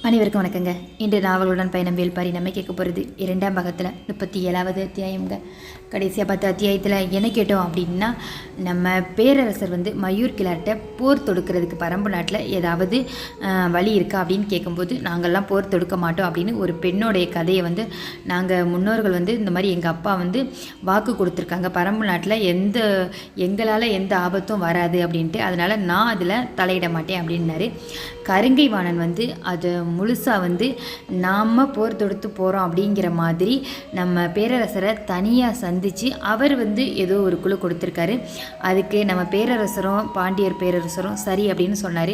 அனைவருக்கும் வணக்கங்க. இன்று நாவலுடன் பயணம் வேல்பாரி நம்ம கேட்க போகிறது 2ஆம் பாகத்தில் 37வது அத்தியாயங்க. கடைசியாக 10 அத்தியாயத்தில் என்ன கேட்டோம் அப்படின்னா, நம்ம பேரரசர் மயூர் கிளார்ட்ட போர் தொடுக்கிறதுக்கு பரம்பு நாட்டில் ஏதாவது வழி இருக்கா அப்படின்னு கேட்கும்போது, நாங்கள்லாம் போர் தொடுக்க மாட்டோம் அப்படின்னு ஒரு பெண்ணோடைய கதையை நாங்கள் முன்னோர்கள் இந்த மாதிரி எங்கள் அப்பா வாக்கு கொடுத்துருக்காங்க, பரம்பு நாட்டில் எங்களால் எந்த ஆபத்தும் வராது அப்படின்ட்டு, அதனால் நான் அதில் தலையிட மாட்டேன் அப்படின்னாரு. கருங்கை வாணன் அதை முழுசாக நாம் போர் தொடுத்து போகிறோம் அப்படிங்கிற மாதிரி நம்ம பேரரசரை தனியாக சந்தித்து அவர் ஏதோ ஒரு குழு கொடுத்துருக்காரு. அதுக்கு நம்ம பேரரசரும் பாண்டியர் பேரரசரும் சரி அப்படின்னு சொன்னார்.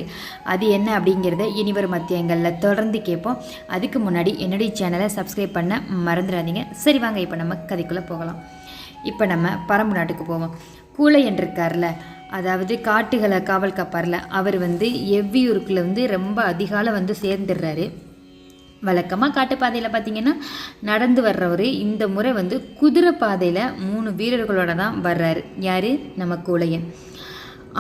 அது என்ன அப்படிங்கிறத இனிவரும் அத்தியாயங்களில் தொடர்ந்து கேட்போம். அதுக்கு முன்னாடி என்னுடைய சேனலை சப்ஸ்கிரைப் பண்ண மறந்துடாதீங்க. சரி வாங்க, இப்போ நம்ம கதைக்குள்ளே போகலாம். இப்போ நம்ம பரம்பு நாட்டுக்கு போவோம். கூழையன் இருக்கார்ல, அதாவது காட்டுகளை காவல் காப்பார்ல, அவர் எவ்வியூருக்குள்ள ரொம்ப அதிகாலை சேர்ந்துடுறாரு. வழக்கமாக காட்டுப்பாதையில் பார்த்திங்கன்னா நடந்து வர்றவர் இந்த முறை குதிரை பாதையில் 3 வீரர்களோட தான் வர்றாரு. யார்? நம்ம கூழையன்.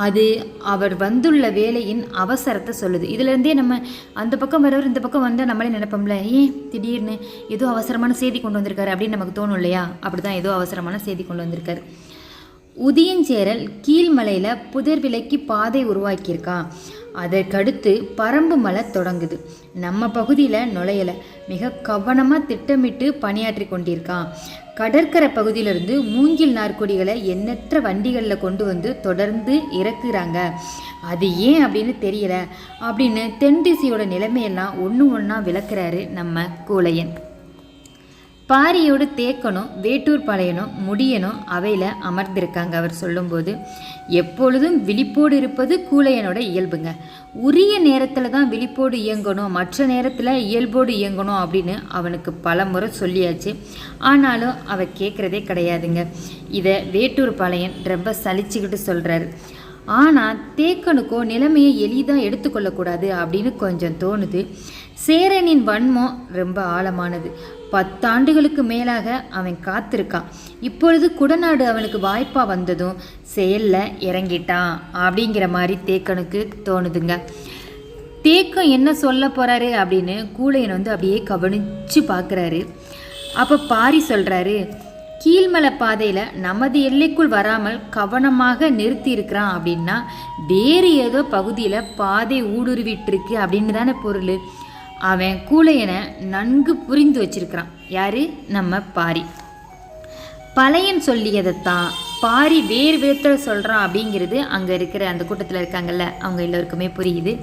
அது அவர் வந்துள்ள வேலையின் அவசரத்தை சொல்லுது. இதுலேருந்தே நம்ம அந்த பக்கம் வரவர் இந்த பக்கம் வந்தால் நம்மளே நினைப்போம்ல, ஏன் திடீர்னு ஏதோ அவசரமான செய்தி கொண்டு வந்திருக்காரு அப்படின்னு நமக்கு தோணும் இல்லையா? அப்படி தான் ஏதோ அவசரமான செய்தி கொண்டு வந்திருக்காரு. உதியஞ்சேரல் கீழ்மலையில் புதர் விலைக்கு பாதை உருவாக்கியிருக்கான். அதற்கடுத்து பரம்பு மலை தொடங்குது. நம்ம பகுதியில் நுழையலை, மிக கவனமாக திட்டமிட்டு பணியாற்றி கொண்டிருக்கான். கடற்கரை பகுதியிலிருந்து மூங்கில் நாற்கொடிகளை எண்ணற்ற வண்டிகளில் கொண்டு தொடர்ந்து இறக்குறாங்க. அது ஏன் அப்படின்னு தெரியல அப்படின்னு தென்திசையோட நிலைமையெல்லாம் ஒன்றா விளக்குறாரு நம்ம கூழையன். பாரியோடு தேக்கனும் வேட்டூர் பாளையனும் முடியனும் அவையில் அமர்ந்திருக்காங்க. அவர் சொல்லும்போது, எப்பொழுதும் விழிப்போடு இருப்பது கூழையனோட இயல்புங்க. உரிய நேரத்தில் தான் விழிப்போடு இயங்கணும், மற்ற நேரத்தில் இயல்போடு இயங்கணும் அப்படின்னு அவனுக்கு பல முறை சொல்லியாச்சு. ஆனாலும் அவ கேட்குறதே கிடையாதுங்க. இதை வேட்டூர் பாளையன் ரொம்ப சலிச்சுக்கிட்டு சொல்கிறாரு. ஆனால் தேக்கனுக்கோ நிலைமையை எளிதாக எடுத்துக்கொள்ளக்கூடாது அப்படின்னு கொஞ்சம் தோணுது. சேரனின் வன்மம் ரொம்ப ஆழமானது. 10 ஆண்டுகளுக்கு மேலாக அவன் காத்திருக்கான். இப்பொழுது குடநாடு அவனுக்கு வாய்ப்பாக வந்ததும் செயலில் இறங்கிட்டான் அப்படிங்கிற மாதிரி தேக்கனுக்கு தோணுதுங்க. தேக்கம் என்ன சொல்ல போகிறாரு அப்படின்னு கூழையன் அப்படியே கவனித்து பார்க்குறாரு. அப்போ பாரி சொல்கிறாரு, கீழ்மலை பாதையில் நமது எல்லைக்குள் வராமல் கவனமாக நிறுத்தி இருக்கிறான் அப்படின்னா வேறு ஏதோ பகுதியில் பாதை ஊடுருவிட்டுருக்கு அப்படின்னு தானே பொருள். அவன் கூழையனை நன்கு புரிந்து வச்சிருக்கிறான். யாரு? நம்ம பாரி. பழையன் சொல்லியதைத்தான் பாரி வேறு விதத்தில் சொல்கிறான் அப்படிங்கிறது அங்கே இருக்கிற அந்த கூட்டத்தில் இருக்காங்கல்ல, அவங்க எல்லோருக்குமே புரியுது.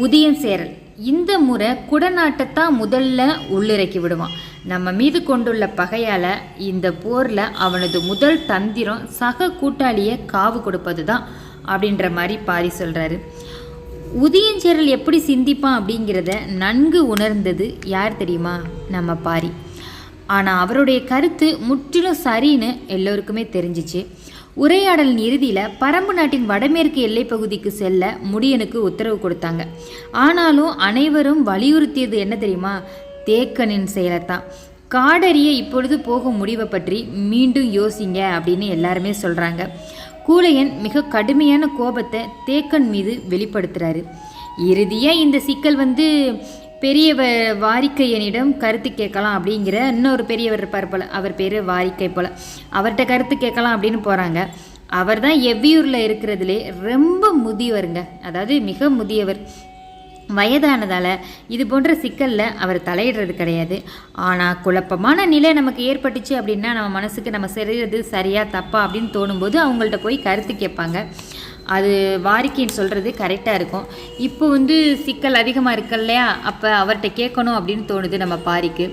உதயன் சேரல் இந்த முறை குடநாட்டைத்தான் முதல்ல உள்ளிறக்கி விடுவான். நம்ம மீது கொண்டுள்ள பகையால் இந்த போரில் அவனது முதல் தந்திரம் சக கூட்டாளியை காவு கொடுப்பது தான் அப்படின்ற மாதிரி பாரி சொல்கிறாரு. உதயஞ்சேரல் எப்படி சிந்திப்பான் அப்படிங்கிறத நன்கு உணர்ந்தது யார் தெரியுமா? நம்ம பாரி. ஆனால் அவருடைய கருத்து முற்றிலும் சரின்னு எல்லோருக்குமே தெரிஞ்சிச்சு. உரையாடலின் இறுதியில் பரம்பு நாட்டின் வடமேற்கு எல்லை பகுதிக்கு செல்ல முடியனுக்கு உத்தரவு கொடுத்தாங்க. ஆனாலும் அனைவரும் வலியுறுத்தியது என்ன தெரியுமா? தேக்கனின் செயலைத்தான். காடறிய இப்பொழுது போகும் முடிவை பற்றி மீண்டும் யோசிங்க அப்படின்னு எல்லாருமே சொல்கிறாங்க. கூழையன் மிக கடுமையான கோபத்தை தேக்கன் மீது வெளிப்படுத்துகிறாரு. இறுதியாக இந்த சிக்கல் பெரிய வாரிக்கையனிடம் கருத்து கேட்கலாம் அப்படிங்கிற இன்னொரு பெரியவர் இருப்பார் போல், அவர் பேர் வாரிக்கை போல், அவர்கிட்ட கருத்து கேட்கலாம் அப்படின்னு போகிறாங்க. அவர் தான் எவ்வியூரில் இருக்கிறதுலே ரொம்ப முதியவருங்க, அதாவது மிக முதியவர். வயதானதால் இது போன்ற சிக்கலில் அவர் தலையிடுறது கிடையாது. ஆனால் குழப்பமான நிலை நமக்கு ஏற்பட்டுச்சு அப்படின்னா நம்ம மனசுக்கு நம்ம செய்கிறது சரியா தப்பா அப்படின்னு தோணும்போது அவங்கள்ட்ட போய் கருத்து கேட்பாங்க. அது வாரிக்கைன்னு சொல்கிறது கரெக்டாக இருக்கும். இப்போ சிக்கல் அதிகமாக இருக்கு இல்லையா, அப்போ அவர்கிட்ட கேட்கணும் அப்படின்னு தோணுது நம்ம பாரிக்கு.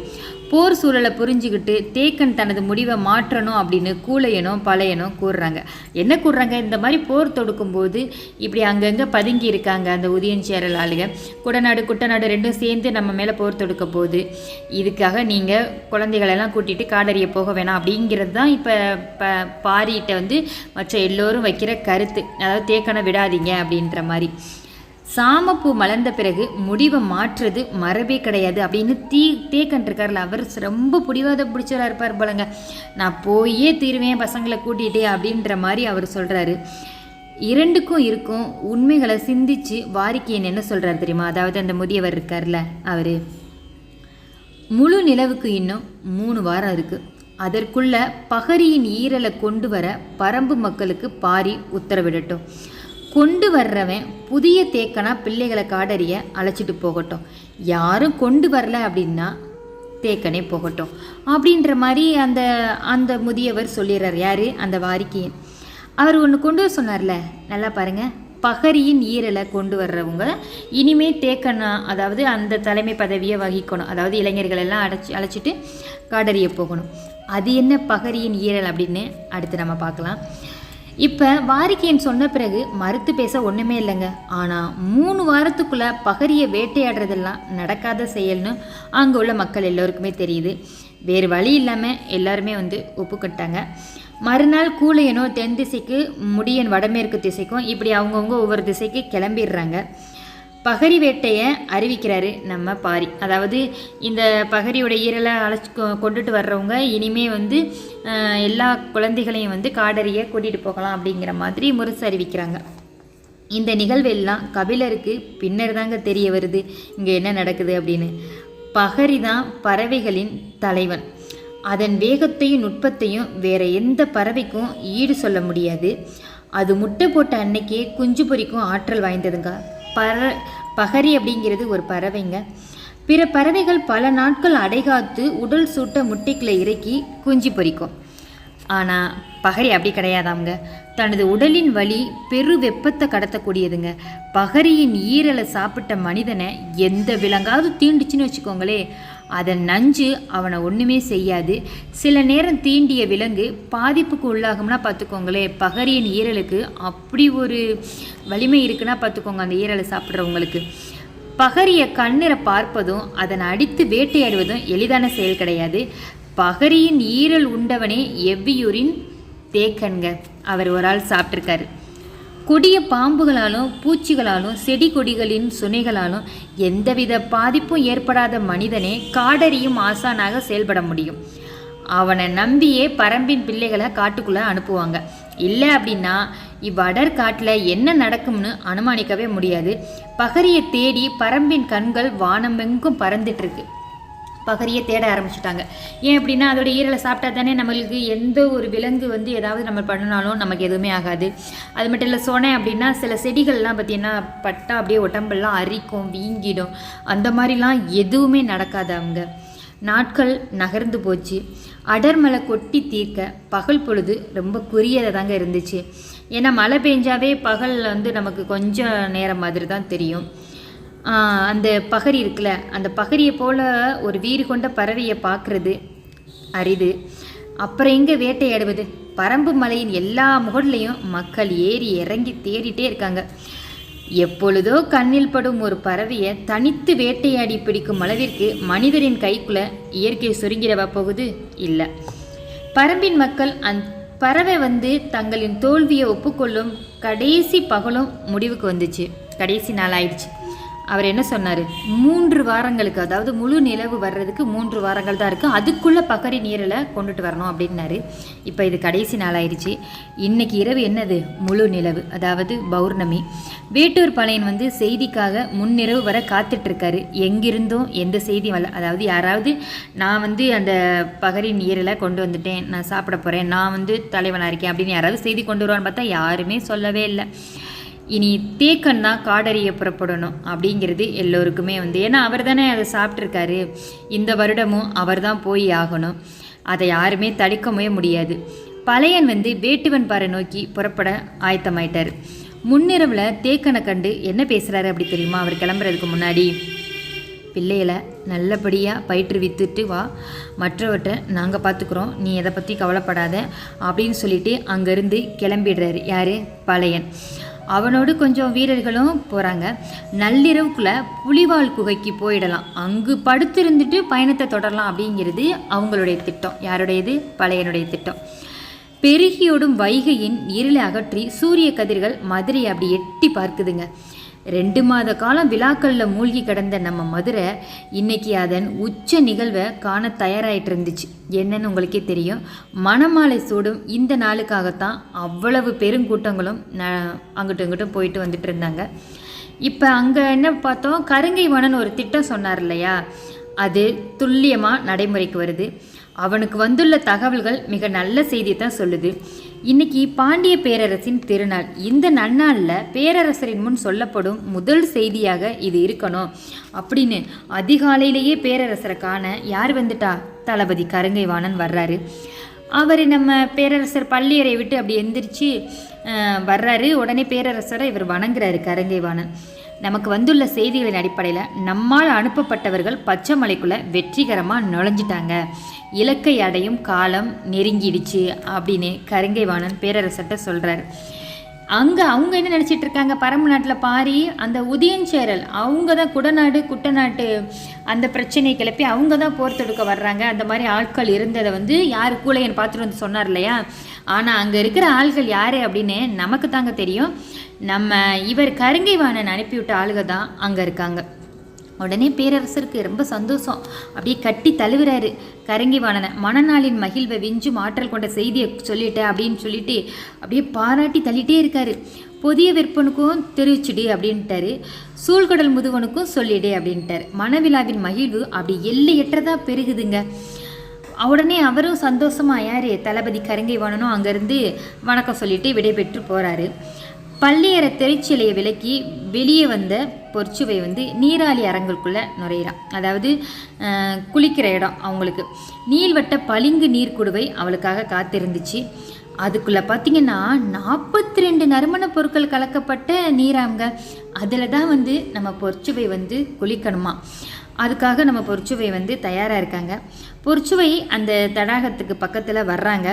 போர் சூழலை புரிஞ்சுக்கிட்டு தேக்கன் தனது முடிவை மாற்றணும் அப்படின்னு கூழையனும் பழையனும் கூறுறாங்க. என்ன கூறுறாங்க? இந்த மாதிரி போர் தொடுக்கும்போது இப்படி அங்கங்கே பதுங்கி இருக்காங்க அந்த உதயஞ்சேரல் ஆளுங்க, குடநாடு குட்டநாடு ரெண்டும் சேர்ந்து நம்ம மேலே போர் தொடுக்க போகுது. இதுக்காக நீங்கள் குழந்தைகளெல்லாம் கூட்டிகிட்டு காடறிய போக வேணாம் அப்படிங்கிறது தான் இப்போ பாரிகிட்ட மற்ற எல்லோரும் வைக்கிற கருத்து. அதாவது தேக்கனை விடாதீங்க அப்படின்ற மாதிரி. சாமப்பூ மலர்ந்த பிறகு முடிவை மாற்றுறது மரபே கிடையாது அப்படின்னு தேக்கன் இருக்கார்ல, அவர் ரொம்ப பிடிச்சவராக இருப்பார் போலங்க. நான் போயே தீருவேன் பசங்களை கூட்டிகிட்டே அப்படின்ற மாதிரி அவர் சொல்கிறாரு. இரண்டுக்கும் இருக்கும் உண்மைகளை சிந்திச்சு வாரிக்கையன் என்ன சொல்கிறார் தெரியுமா? அதாவது அந்த முதியவர் இருக்கார்ல, அவர் முழு நிலவுக்கு இன்னும் 3 வாரம் இருக்குது. அதற்குள்ள பகரியின் ஈரலை கொண்டு வர பரம்பு மக்களுக்கு பாரி உத்தரவிடட்டும். கொண்டு வர்றவன் புதிய தேக்கனா பிள்ளைகளை காடறிய அழைச்சிட்டு போகட்டும். யாரும் கொண்டு வரல அப்படின்னா தேக்கனே போகட்டும் அப்படின்ற மாதிரி அந்த முதியவர் சொல்லிடுறார். யார்? அந்த வாரிக்கையன். அவர் ஒன்று கொண்டு வர சொன்னார்ல, நல்லா பாருங்கள். பகரியின் ஈரலை கொண்டு வர்றவங்க இனிமே தேக்கனா, அதாவது அந்த தலைமை பதவியை வகிக்கணும். அதாவது இளைஞர்கள் எல்லாம் அழைச்சிட்டு காடறிய போகணும். அது என்ன பகரியின் ஈரல் அப்படின்னு அடுத்து நம்ம பார்க்கலாம். இப்போ வாரிக்கையன் சொன்ன பிறகு மறுத்து பேச ஒன்றுமே இல்லைங்க. ஆனால் 3 வாரத்துக்குள்ளே பகரியை வேட்டையாடுறதெல்லாம் நடக்காத செயல்னு அங்கே உள்ள மக்கள் எல்லோருக்குமே தெரியுது. வேறு வழி இல்லாமல் எல்லாருமே ஒப்புக்கிட்டாங்க. மறுநாள் கூழையனோ தென் திசைக்கு, முடியன் வடமேற்கு திசைக்கும், இப்படி அவங்கவுங்க ஒவ்வொரு திசைக்கு கிளம்பிடுறாங்க. பகரி வேட்டையை அறிவிக்கிறாரு நம்ம பாரி. அதாவது இந்த பகரியோட ஈரலை கொண்டுட்டு வர்றவங்க இனிமே எல்லா குழந்தைகளையும் காடறிய கூட்டிகிட்டு போகலாம் அப்படிங்கிற மாதிரி முரசு அறிவிக்கிறாங்க. இந்த நிகழ்வெல்லாம் கபிலருக்கு பின்னர் தாங்க தெரிய வருது இங்கே என்ன நடக்குது அப்படின்னு. பகரி தான் பறவைகளின் தலைவன். அதன் வேகத்தையும் நுட்பத்தையும் வேற எந்த பறவைக்கும் ஈடு சொல்ல முடியாது. அது முட்டை போட்ட அன்னைக்கே குஞ்சு பொரிக்கும் ஆற்றல் வாய்ந்ததுங்க. பகரி அப்படிங்கிறது ஒரு பறவைங்க. பிற பறவைகள் பல நாட்கள் அடைகாத்து உடல் சூட்ட முட்டைக்குள்ளே இறக்கி குஞ்சு பொரிக்கும். ஆனால் பகரி அப்படி கிடையாதாங்க. தனது உடலின் வலி பெரு வெப்பத்தை கடத்தக்கூடியதுங்க. பகரியின் ஈரலை சாப்பிட்ட மனிதனை எந்த விலங்காவது தீண்டுச்சுன்னு வச்சுக்கோங்களே, அதன் நஞ்சு அவனை ஒன்றுமே செய்யாது. சில நேரம் தீண்டிய விலங்கு பாதிப்புக்கு உள்ளாகும்னா பார்த்துக்கோங்களே. பகரியின் ஈரலுக்கு அப்படி ஒரு வலிமை இருக்குன்னா பார்த்துக்கோங்க அந்த ஈரலை சாப்பிட்றவங்களுக்கு. பகரியை கண்ணிற பார்ப்பதும் அதனை அடித்து வேட்டையாடுவதும் எளிதான செயல் கிடையாது. பகரியின் ஈரல் உண்டவனே எவ்வியூரின் தேக்கன்க. அவர் ஒரு ஆள் சாப்பிட்ருக்காரு. கொடிய பாம்புகளாலும் பூச்சிகளாலும் செடி கொடிகளின் சுனைகளாலும் எந்தவித பாதிப்பும் ஏற்படாத மனிதனே காடறியும் ஆசானாக செயல்பட முடியும். அவனை நம்பியே பரம்பின் பிள்ளைகளை காட்டுக்குள்ளே அனுப்புவாங்க. இல்லை அப்படின்னா இவ்வடர் காட்டில் என்ன நடக்கும்னு அனுமானிக்கவே முடியாது. பகரியை தேடி பரம்பின் கண்கள் வானமெங்கும் பறந்துட்டுருக்கு. பகரியை தேட ஆரம்பிச்சுட்டாங்க. ஏன் அப்படின்னா அதோட ஈரலை சாப்பிட்டா தானே நம்மளுக்கு எந்த ஒரு விலங்கு ஏதாவது நம்ம பண்ணினாலும் நமக்கு எதுவுமே ஆகாது. அது மட்டும் இல்லை, சொனை அப்படின்னா சில செடிகள்லாம் பார்த்திங்கன்னா பட்டா அப்படியே உடம்பெல்லாம் அரிக்கும், வீங்கிடும். அந்த மாதிரிலாம் எதுவுமே நடக்காது. அவங்க நாட்கள் நகர்ந்து போச்சு. அடர்மலை கொட்டி தீர்க்க பகல் பொழுது ரொம்ப குறியதை தாங்க இருந்துச்சு. ஏன்னா மழை பெஞ்சாவே பகல் நமக்கு கொஞ்சம் நேரம் மாதிரி தான் தெரியும். அந்த பகரி இருக்குல்ல, அந்த பகரியை போல் ஒரு வீறு கொண்ட பறவையை பார்க்குறது அரிது. அப்புறம் எங்கே வேட்டையாடுவது? பரம்பு மலையின் எல்லா முகட்லையும் மக்கள் ஏறி இறங்கி தேடிட்டே இருக்காங்க. எப்பொழுதோ கண்ணில் படும் ஒரு பறவையை தனித்து வேட்டையாடி பிடிக்கும் அளவிற்கு மனிதரின் கைக்குள்ளே இயற்கை சுருங்கிடவா போகுது? இல்லை. பரம்பின் மக்கள் பறவை தங்களின் தோல்வியை ஒப்புக்கொள்ளும் கடைசி பகலும் முடிவுக்கு வந்துச்சு. கடைசி நாள் ஆயிடுச்சு. அவர் என்ன சொன்னார்? 3 வாரங்களுக்கு, அதாவது முழு நிலவு வர்றதுக்கு 3 வாரங்கள் தான் இருக்குது, அதுக்குள்ளே பகரி நீரலை கொண்டுட்டு வரணும் அப்படின்னாரு. இப்போ இது கடைசி நாள் ஆயிடுச்சு. இன்றைக்கி இரவு என்னது? முழு நிலவு, அதாவது பௌர்ணமி. வேட்டூர் பாளையன் செய்திக்காக முன்னிரவு வர காத்துட்ருக்காரு. எங்கிருந்தும் எந்த செய்தியும் வரல. அதாவது யாராவது நான் அந்த பகரி நீரலை கொண்டு வந்துட்டேன், நான் சாப்பிட போகிறேன், நான் தலைவனாக இருக்கேன் அப்படின்னு யாராவது செய்தி கொண்டு வருவான்னு பார்த்தா யாருமே சொல்லவே இல்லை. இனி தேக்கன் தான் காடறிய புறப்படணும் அப்படிங்கிறது எல்லோருக்குமே ஏன்னா அவர் தானே அதை சாப்பிட்ருக்காரு. இந்த வருடமும் அவர் தான் போய் ஆகணும். அதை யாருமே தடுக்கவே முடியாது. பழையன் வேட்டுவன் பாறை நோக்கி புறப்பட ஆயத்தமாயிட்டார். முன்னிரவில் தேக்கனை கண்டு என்ன பேசுகிறாரு அப்படி தெரியுமா? அவர் கிளம்புறதுக்கு முன்னாடி, பிள்ளைகளை நல்லபடியாக பயிற்றுவித்துட்டு வா, மற்றவற்றை நாங்கள் பார்த்துக்குறோம், நீ எதை பற்றி கவலைப்படாத அப்படின்னு சொல்லிட்டு அங்கேருந்து கிளம்பிடுறாரு. யார்? பழையன். அவனோடு கொஞ்சம் வீரர்களும் போகிறாங்க. நள்ளிரவுக்குள்ளே புலிவால் குகைக்கு போயிடலாம், அங்கு படுத்திருந்துட்டு பயணத்தை தொடரலாம் அப்படிங்கிறது அவங்களுடைய திட்டம். யாருடையது? பழையனுடைய திட்டம். பெருகியோடும் வைகையின் இருளை அகற்றி சூரிய கதிர்கள் மதுரை அப்படி எட்டி பார்க்குதுங்க. 2 மாத காலம் விழாக்களில் மூழ்கி கிடந்த நம்ம மதுரை இன்னைக்கு அதன் உச்ச நிகழ்வை காண தயாராகிட்டு இருந்துச்சு. என்னன்னு உங்களுக்கே தெரியும். மணமாலை சூடும் இந்த நாளுக்காகத்தான் அவ்வளவு பெருங்கூட்டங்களும் அங்கிட்டும் இங்கிட்டும் போயிட்டு வந்துட்டு இருந்தாங்க. இப்போ அங்கே என்ன பார்த்தோம், கருங்கை வாணன் ஒரு திட்டம் சொன்னார் இல்லையா, அது துல்லியமாக நடைமுறைக்கு வருது. அவனுக்கு வந்துள்ள தகவல்கள் மிக நல்ல செய்தியை தான் சொல்லுது. இன்னைக்கு பாண்டிய பேரரசின் திருநாள். இந்த நன்னாளில் பேரரசரின் முன் சொல்லப்படும் முதல் செய்தியாக இது இருக்கணும் அப்படின்னு அதிகாலையிலேயே பேரரசரை காண யார் வந்துட்டா, தளபதி கருங்கை வாணன் வர்றாரு. அவர் நம்ம பேரரசர் பள்ளியறை விட்டு அப்படி எந்திரிச்சு வர்றாரு. உடனே பேரரசரை இவர் வணங்குறாரு கருங்கை வாணன். நமக்கு வந்துள்ள செய்திகளின் அடிப்படையில் நம்மால் அனுப்பப்பட்டவர்கள் பச்சைமலைக்குள்ளே வெற்றிகரமாக நுழைஞ்சிட்டாங்க, இலக்கை அடையும் காலம் நெருங்கிடுச்சு அப்படின்னு கருங்கை வாணன் பேரரசர்கிட்ட சொல்கிறார். அங்கே அவங்க என்ன நினச்சிட்டு இருக்காங்க, பரம்பு நாட்டில் பாரி அந்த உதயஞ்சேரல் அவங்க தான் குடநாடு குட்டநாட்டு அந்த பிரச்சனையை கிளப்பி அவங்க தான் போர் தொடுக்க வர்றாங்க. அந்த மாதிரி ஆட்கள் இருந்ததை யார் கூலையன் பார்த்துட்டு வந்து சொன்னார் இல்லையா. ஆனால் அங்கே இருக்கிற ஆள்கள் யார் அப்படின்னு நமக்கு தாங்க தெரியும். நம்ம இவர் கருங்கை வாணன் அனுப்பிவிட்ட ஆளுக தான் அங்கே இருக்காங்க. உடனே பேரரசருக்கு ரொம்ப சந்தோஷம், அப்படியே கட்டி தழுவுறாரு கருங்கை வாணனை. மணநாளின் மகிழ்வை விஞ்சும் ஆற்றல் கொண்ட செய்தியை சொல்லிட்டேன் அப்படின்னு சொல்லிட்டு அப்படியே பாராட்டி தள்ளிட்டே இருக்காரு. புதிய விற்பனுக்கும் தெரிவிச்சுடு அப்படின்ட்டாரு, சூழ்கடல் முதுவனுக்கும் சொல்லிடு அப்படின்ட்டார். மணவிழாவின் மகிழ்வு அப்படி எல்லையற்றதா பெருகுதுங்க. உடனே அவரும் சந்தோஷமா யார் தளபதி கருங்கை வாணனும் அங்கேருந்து வணக்கம் சொல்லிட்டு விடைபெற்று போகிறாரு. பள்ளியறை திரைச்சிலையை விலக்கி வெளியே வந்த பொற்சுவை நீராளி அரங்குக்குள்ளே நுழையிறான். அதாவது குளிக்கிற இடம் அவங்களுக்கு. நீள்வட்ட பளிங்கு நீர்க்குடுவை அவளுக்காக காத்திருந்துச்சு. அதுக்குள்ளே பார்த்திங்கன்னா 42 நறுமண பொருட்கள் கலக்கப்பட்ட நீராங்க. அதில் தான் நம்ம பொற்சுவை குளிக்கணுமா. அதுக்காக நம்ம பொற்சுவை தயாராக இருக்காங்க. பொற்சுவை அந்த தடாகத்துக்கு பக்கத்தில் வர்றாங்க.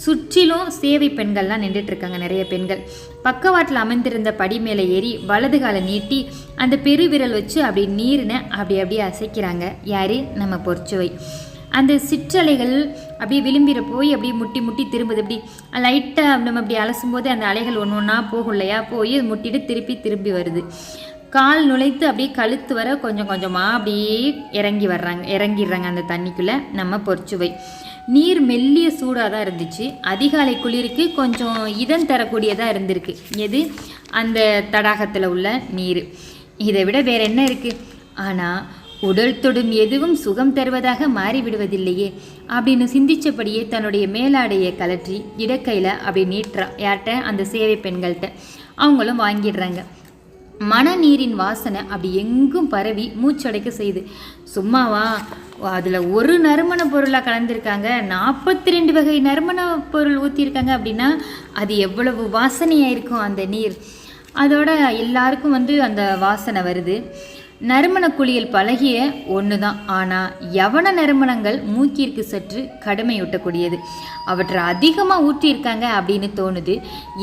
சுற்றிலும் சேவை பெண்கள்லாம் நின்றுட்டுருக்காங்க. நிறைய பெண்கள் பக்கவாட்டில் அமைந்திருந்த படி மேலே ஏறி வலது காலை நீட்டி அந்த பெருவிரல் வச்சு அப்படி நீரினை அப்படியே அசைக்கிறாங்க. யார், நம்ம பொற்சுவை. அந்த சிற்றலைகள் அப்படியே விளிம்பிற போய் அப்படியே முட்டி முட்டி திரும்புது. அப்படி லைட்டாக நம்ம அப்படி அலசும்போது அந்த அலைகள் ஒன்று ஒன்றா போகும் இல்லையா, போய் முட்டிட்டு திரும்பி வருது. கால் நுழைத்து அப்படியே கழுத்து வர கொஞ்சம் கொஞ்சமாக அப்படியே இறங்கிடுறாங்க அந்த தண்ணிக்குள்ளே நம்ம பொற்சுவை. நீர் மெல்லிய சூடாக தான் இருந்துச்சு. அதிகாலை குளிருக்கு கொஞ்சம் இதம் தரக்கூடியதாக இருந்திருக்கு. எது, அந்த தடாகத்தில் உள்ள நீர். இதை விட வேற என்ன இருக்குது. ஆனால் உடல் தொடும் எதுவும் சுகம் தருவதாக மாறிவிடுவதில்லையே அப்படின்னு சிந்திச்சபடியே தன்னுடைய மேலாடையை கலற்றி இடக்கையில் அப்படி நீட்டுறா. யார்கிட்ட, அந்த சேவை பெண்கள்கிட்ட. அவங்களும் வாங்கிடுறாங்க. மணநீரின் வாசனை அப்படி எங்கும் பரவி மூச்சடைக்க செய்யுது. சும்மாவா, அதில் ஒரு நறுமண பொருளாக கலந்துருக்காங்க, 42 வகை நறுமண பொருள் ஊற்றிருக்காங்க அப்படின்னா அது எவ்வளவு வாசனையாக இருக்கும் அந்த நீர். அதோட எல்லாருக்கும் அந்த வாசனை வருது. நறுமண குளியல் பழகிய ஒன்று தான். ஆனால் யவன நறுமணங்கள் மூக்கிற்கு சற்று கடுமையூட்டக்கூடியது. அவற்றை அதிகமாக ஊற்றியிருக்காங்க அப்படின்னு தோணுது.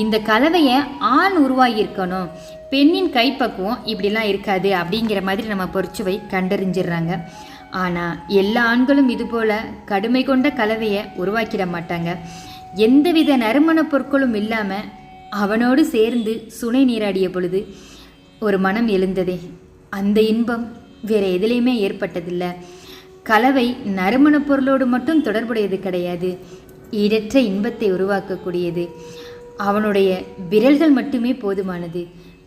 இந்த கலவையை ஆண் உருவாகியிருக்கணும், பெண்ணின் கைப்பக்குவம் இப்படிலாம் இருக்காது அப்படிங்கிற மாதிரி நம்ம பொறுச்சுவை கண்டறிஞ்சிடுறாங்க. ஆனால் எல்லா ஆண்களும் இதுபோல் கடுமை கொண்ட கலவையை உருவாக்கிட மாட்டாங்க. எந்தவித நறுமண பொருட்களும் இல்லாமல் அவனோடு சேர்ந்து சுனை நீராடிய பொழுது ஒரு மனம் எழுந்ததே, அந்த இன்பம் வேறு எதுலேயுமே ஏற்பட்டதில்லை. கலவை நறுமண பொருளோடு மட்டும் தொடர்புடையது கிடையாது, ஈடற்ற இன்பத்தை உருவாக்கக்கூடியது. அவனுடைய விரல்கள் மட்டுமே போதுமானது.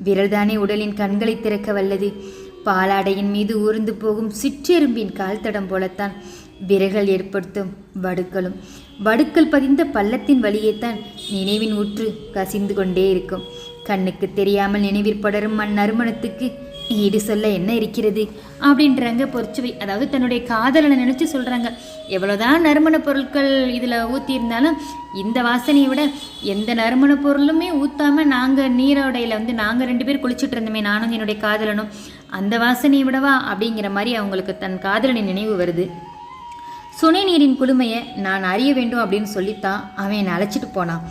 விரல்தானே உடலின் கண்களை திறக்க வல்லது. பாலாடையின் மீது ஊர்ந்து போகும் சிற்றெரும்பின் கால் தடம் போலத்தான் விரல்கள் ஏற்படுத்தும் வடுக்களும். வடுக்கள் பதிந்த பள்ளத்தின் வழியேத்தான் நினைவின் ஊற்று கசிந்து கொண்டே இருக்கும். கண்ணுக்கு தெரியாமல் நினைவில் படரும் நறுமணத்துக்கு ஈடு சொல்ல என்ன இருக்கிறது அப்படின்றாங்க பொற்சுவை. அதாவது தன்னுடைய காதலனை நினச்சி சொல்கிறாங்க. எவ்வளோதான் நறுமண பொருட்கள் இதில் ஊற்றியிருந்தாலும் இந்த வாசனையை விட எந்த நறுமண பொருளுமே ஊற்றாமல் நாங்கள் நீரோடையில் நாங்கள் 2 பேர் குளிச்சுட்டு இருந்தோமே, நானும் என்னுடைய காதலனும், அந்த வாசனையை விடவா அப்படிங்கிற மாதிரி அவங்களுக்கு தன் காதலனின் நினைவு வருது. சுனை நீரின் குளுமையை நான் அறிய வேண்டும் அப்படின்னு சொல்லித்தான் அவன் என்னை அழைச்சிட்டு போனான்.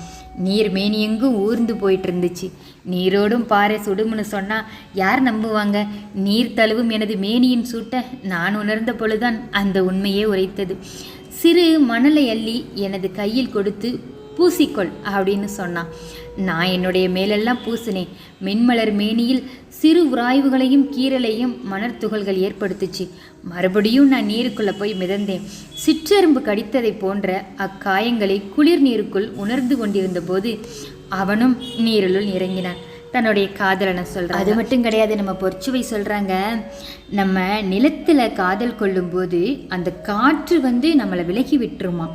நீர் மேனி எங்கும் ஊர்ந்து போயிட்டு இருந்துச்சு. நீரோடும் பாறை சுடுமுன்னு சொன்னால் யார் நம்புவாங்க? நீர் தழுவும் எனது மேனியின் சூட்ட நான் உணர்ந்த பொழுதுதான் அந்த உண்மையே உரைத்தது. சிறு மணலை அள்ளி எனது கையில் கொடுத்து பூ பூசிக்கொள் அப்படின்னு சொன்னான். நான் என்னுடைய மேலெல்லாம் பூசினேன். மென்மலர் மேனியில் சிறு உராய்வுகளையும் கீறலையும் மணற்துகள்கள் ஏற்படுத்துச்சு. மறுபடியும் நான் நீருக்குள்ளே போய் மிதந்தேன். சிற்றெரும்பு கடித்ததை போன்ற அக்காயங்களை குளிர் நீருக்குள் உணர்ந்து கொண்டிருந்த போது அவனும் நீருளுள் இறங்கினான். தன்னுடைய காதலனை சொல்கிறான். அது மட்டும் கிடையாது, நம்ம பொற்சுவை சொல்கிறாங்க, நம்ம நிலத்தில் காதல் கொள்ளும்போது அந்த காற்று நம்மளை விலகி விட்டுருமா.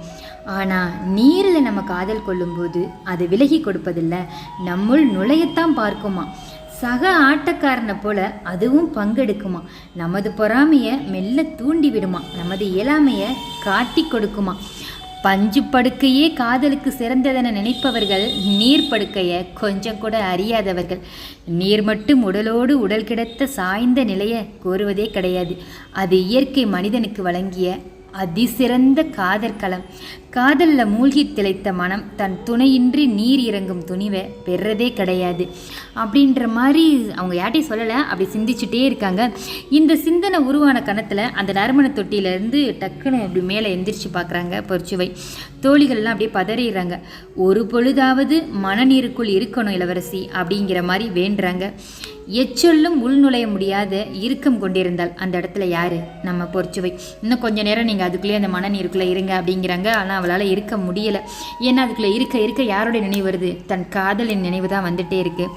ஆனால் நீரில் நம்ம காதல் கொள்ளும்போது அது விலகி கொடுப்பதில்லை, நம்முள் நுழையத்தான் பார்க்குமா. சக ஆட்டக்காரனை போல அதுவும் பங்கெடுக்குமா. நமது பொறாமையை மெல்ல தூண்டி விடுமா. நமது இயலாமையை காட்டி கொடுக்குமா. பஞ்சு படுக்கையே காதலுக்கு சிறந்ததென நினைப்பவர்கள் நீர் படுக்கையை கொஞ்சம் கூட அறியாதவர்கள். நீர் மட்டும் உடலோடு உடல் கிடத்த சாய்ந்த நிலையை கோருவதே கிடையாது. அது இயற்கை மனிதனுக்கு வழங்கிய அதிசிறந்த காதற்களம். காதலில் மூழ்கி திளைத்த மனம் தன் துணையின்றி நீர் இறங்கும் துணிவை பெறதே கிடையாது அப்படின்ற மாதிரி அவங்க யார்ட்டையும் சொல்லலை, அப்படி சிந்திச்சுட்டே இருக்காங்க. இந்த சிந்தனை உருவான கணத்தில் அந்த நறுமண தொட்டியிலேருந்து டக்குன்னு அப்படி மேலே எந்திரிச்சு பார்க்குறாங்க பொற்சுவை. தோழிகள்லாம் அப்படியே பதறிடுறாங்க. ஒரு பொழுதாவது மனநீருக்குள் இருக்கணும் இளவரசி அப்படிங்கிற மாதிரி வேண்டுறாங்க. எச்சொல்லும் உள்நுழைய முடியாத இறுக்கம் கொண்டிருந்தால் அந்த இடத்துல யாரு? நம்ம பொற்சுவை. இன்னும் கொஞ்ச நேரம் நீங்கள் அதுக்குள்ளேயே அந்த மனநீருக்குள்ளே இருங்க அப்படிங்கிறாங்க. ஆனால் அவளால் இருக்க முடியலை. ஏன்னா அதுக்குள்ளே இருக்க இருக்க யாருடைய நினைவு வருது? தன் காதலின் நினைவு தான் வந்துட்டே இருக்குது.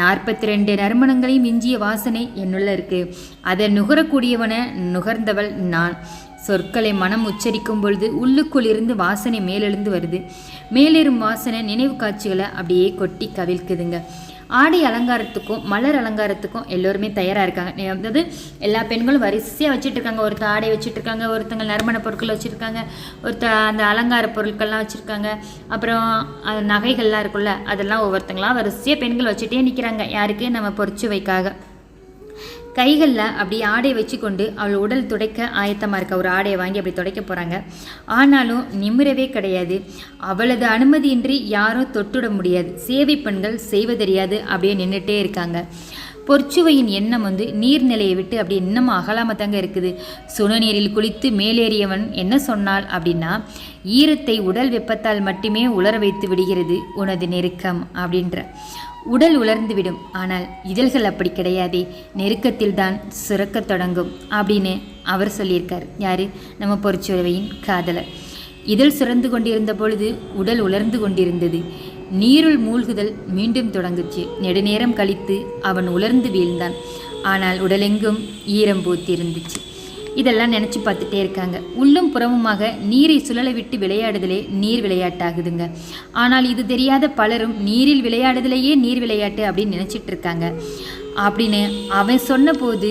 42 நறுமணங்களையும் மிஞ்சிய வாசனை என்னுள்ள இருக்குது. அதை நுகரக்கூடியவனை நுகர்ந்தவள் நான். சொற்களை மனம் உச்சரிக்கும் பொழுது உள்ளுக்குள் இருந்து வாசனை மேலெழுந்து வருது. மேலேறும் வாசனை நினைவு காட்சிகளை அப்படியே கொட்டி கவிழ்க்குதுங்க. ஆடை அலங்காரத்துக்கும் மலர் அலங்காரத்துக்கும் எல்லோருமே தயாராக இருக்காங்க. அதாவது எல்லா பெண்களும் வரிசையாக வச்சுட்ருக்காங்க. ஒருத்தர் ஆடை வச்சுட்ருக்காங்க, ஒருத்தங்க நறுமண பொருட்கள் வச்சுருக்காங்க, அந்த அலங்கார பொருட்கள்லாம் வச்சுருக்காங்க. அப்புறம் நகைகள்லாம் இருக்குல்ல, அதெல்லாம் ஒவ்வொருத்தங்களாம் வரிசையாக பெண்கள் வச்சுட்டே நிற்கிறாங்க. யாருக்கு? நம்ம பொற்சுவைக்காக. கைகளில் அப்படி ஆடை வச்சு கொண்டு அவள் உடல் துடைக்க ஆயத்தமாக இருக்க. ஒரு ஆடையை வாங்கி அப்படி துடைக்க போகிறாங்க. ஆனாலும் நிமிரவே கிடையாது. அவளது அனுமதியின்றி யாரும் தொட்டுட முடியாது. சேவை பெண்கள் செய்வதறியாது அப்படியே நின்றுட்டே இருக்காங்க. பொற்சுவையின் எண்ணம் நீர்நிலையை விட்டு அப்படி இன்னமும் அகலாமல் தாங்க இருக்குது. சுனநீரில் குளித்து மேலேறியவன் என்ன சொன்னாள் அப்படின்னா, ஈரத்தை உடல் வெப்பத்தால் மட்டுமே உலர வைத்து விடுகிறது உனது நெருக்கம் அப்படின்ற. உடல் உலர்ந்துவிடும், ஆனால் இதழ்கள் அப்படி கிடையாதே, நெருக்கத்தில் தான் சுரக்க தொடங்கும் அப்படின்னு அவர் சொல்லியிருக்கார். யாரு? நம்ம பொற்சுவையின் காதலர். இதழ் சுரந்து கொண்டிருந்த பொழுது உடல் உலர்ந்து கொண்டிருந்தது. நீருள் மூழ்குதல் மீண்டும் தொடங்குச்சு. நெடுநேரம் கழித்து அவன் உலர்ந்து வீழ்ந்தான். ஆனால் உடலெங்கும் ஈரம் பூத்திருந்துச்சு. இதெல்லாம் நினச்சி பார்த்துட்டே இருக்காங்க. உள்ளும் புறமுமாக நீரை சுழலை விட்டு விளையாடுதலே நீர் விளையாட்டாகுதுங்க. ஆனால் இது தெரியாத பலரும் நீரில் விளையாடுதலையே நீர் விளையாட்டு அப்படின்னு நினச்சிட்டு இருக்காங்க. அப்படின்னு அவன் சொன்ன போது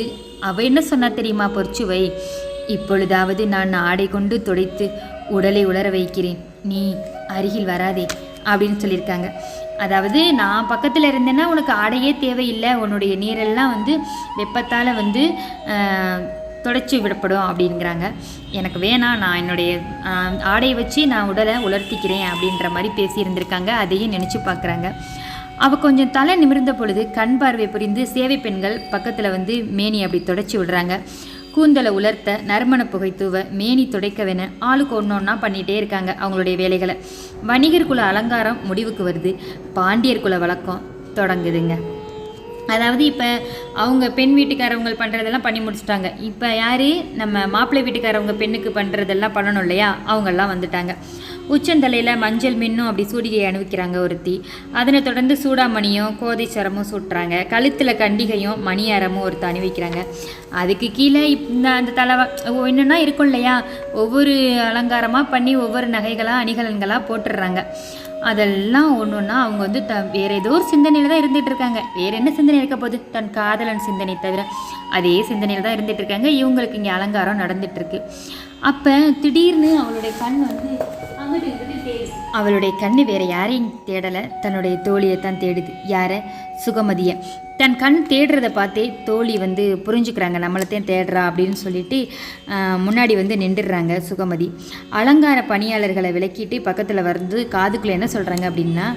அவன் என்ன சொன்னா தெரியுமா பொற்சுவை? இப்பொழுதாவது நான் ஆடை கொண்டு துடைத்து உடலை உலர வைக்கிறேன், நீ அருகில் வராதே அப்படின்னு சொல்லியிருக்காங்க. அதாவது நான் பக்கத்தில் இருந்தேன்னா உனக்கு ஆடையே தேவையில்லை, உன்னுடைய நீரெல்லாம் வெப்பத்தால் தொடச்சி விடப்படும் அப்படிங்கிறாங்க. எனக்கு வேணாம், நான் என்னுடைய ஆடையை வச்சு நான் உடலை உலர்த்திக்கிறேன் அப்படின்ற மாதிரி பேசியிருந்திருக்காங்க. அதையும் நினச்சி பார்க்குறாங்க. அவள் கொஞ்சம் தலை நிமிர்ந்த பொழுது கண் பார்வை புரிந்து சேவை பெண்கள் பக்கத்தில் மேனி அப்படி தொடச்சி விடுறாங்க. கூந்தலை உலர்த்த, நறுமண புகை தூவ, மேனி துடைக்கவென ஆளுக்கு ஒன்றொன்னா பண்ணிகிட்டே இருக்காங்க அவங்களுடைய வேலைகளை. வணிகர் குல அலங்காரம் முடிவுக்கு வருது. பாண்டியர் குல வழக்கம் தொடங்குதுங்க. அதாவது இப்போ அவங்க பெண் வீட்டுக்காரவங்க பண்ணுறதெல்லாம் பண்ணி முடிச்சுட்டாங்க. இப்போ யார்? நம்ம மாப்பிள்ளை வீட்டுக்காரவங்க பெண்ணுக்கு பண்ணுறதெல்லாம் பண்ணணும் இல்லையா? அவங்கெல்லாம் வந்துட்டாங்க. உச்சந்தலையில் மஞ்சள் மின்னும் அப்படி சூடிகை அணிவிக்கிறாங்க ஒருத்தி. அதனை தொடர்ந்து சூடாமணியும் கோதை சரமும் சூட்டுறாங்க. கழுத்தில் கண்டிகையும் மணியாரமும் ஒருத்தர் அணிவிக்கிறாங்க. அதுக்கு கீழே அந்த தலைவா என்னென்னா இருக்கும் இல்லையா, ஒவ்வொரு அலங்காரமாக பண்ணி ஒவ்வொரு நகைகளாக அணிகலன்களாக போட்டுடுறாங்க. அதெல்லாம் ஒன்று ஒன்றா அவங்க வேறு ஏதோ ஒரு சிந்தனையில் தான் இருந்துகிட்டு இருக்காங்க. வேறு என்ன சிந்தனை இருக்க போகுது? தன் காதலன் சிந்தனை தவிர அதே சிந்தனையில் தான் இருந்துகிட்டு இருக்காங்க. இவங்களுக்கு இங்கே அலங்காரம் நடந்துகிட்ருக்கு. அப்போ திடீர்னு அவளுடைய கண் அங்கிட்டு தேடுது. அவளுடைய கண் வேறு யாரையும் தேடலை, தன்னுடைய தோழியை தான் தேடுது. யாரை? சுகமதியை. தன் கண் தேடுறதை பார்த்தே தோழி புரிஞ்சுக்கிறாங்க, நம்மளைத்தான் தேடுறா அப்படின்னு சொல்லிட்டு முன்னாடி நின்றுடுறாங்க சுகமதி. அலங்கார பணியாளர்களை விலக்கிட்டு பக்கத்தில் காதுக்குள்ளே என்ன சொல்கிறாங்க அப்படின்னா,